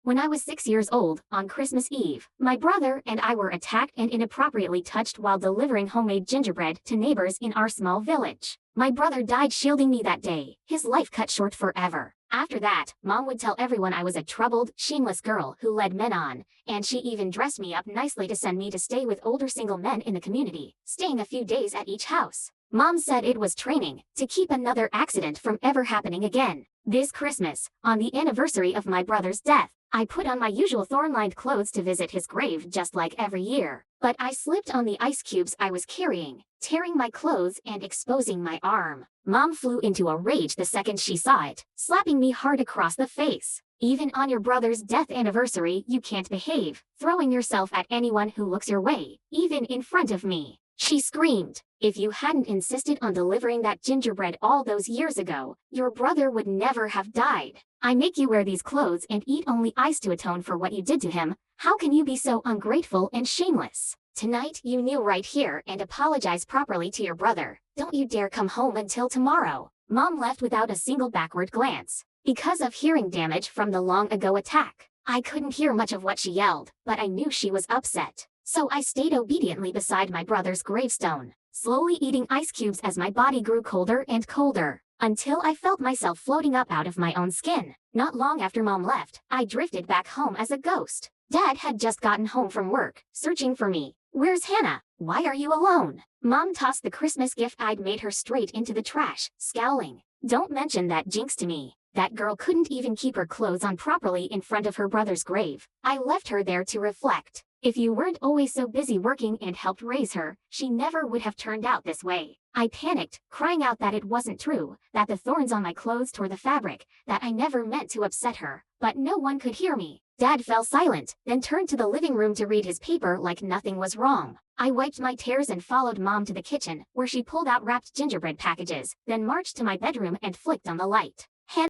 When I was 6 years old, on Christmas Eve, my brother and I were attacked and inappropriately touched while delivering homemade gingerbread to neighbors in our small village. My brother died shielding me that day, his life cut short forever. After that, Mom would tell everyone I was a troubled, shameless girl who led men on, and she even dressed me up nicely to send me to stay with older single men in the community, staying a few days at each house. Mom said it was training to keep another accident from ever happening again. This Christmas, on the anniversary of my brother's death, I put on my usual thorn-lined clothes to visit his grave just like every year. But I slipped on the ice cubes I was carrying, tearing my clothes and exposing my arm. Mom flew into a rage the second she saw it, slapping me hard across the face. Even on your brother's death anniversary, you can't behave, throwing yourself at anyone who looks your way, even in front of me. She screamed. If you hadn't insisted on delivering that gingerbread all those years ago, your brother would never have died. I make you wear these clothes and eat only ice to atone for what you did to him. How can you be so ungrateful and shameless? Tonight, you kneel right here and apologize properly to your brother. Don't you dare come home until tomorrow. Mom left without a single backward glance. Because of hearing damage from the long-ago attack, I couldn't hear much of what she yelled, but I knew she was upset. So I stayed obediently beside my brother's gravestone, slowly eating ice cubes as my body grew colder and colder, until I felt myself floating up out of my own skin. Not long after Mom left, I drifted back home as a ghost. Dad had just gotten home from work, searching for me. Where's Hannah? Why are you alone? Mom tossed the Christmas gift I'd made her straight into the trash, scowling. Don't mention that jinx to me. That girl couldn't even keep her clothes on properly in front of her brother's grave. I left her there to reflect. If you weren't always so busy working and helped raise her, she never would have turned out this way. I panicked, crying out that it wasn't true, that the thorns on my clothes tore the fabric, that I never meant to upset her. But no one could hear me. Dad fell silent, then turned to the living room to read his paper like nothing was wrong. I wiped my tears and followed Mom to the kitchen, where she pulled out wrapped gingerbread packages, then marched to my bedroom and flicked on the light.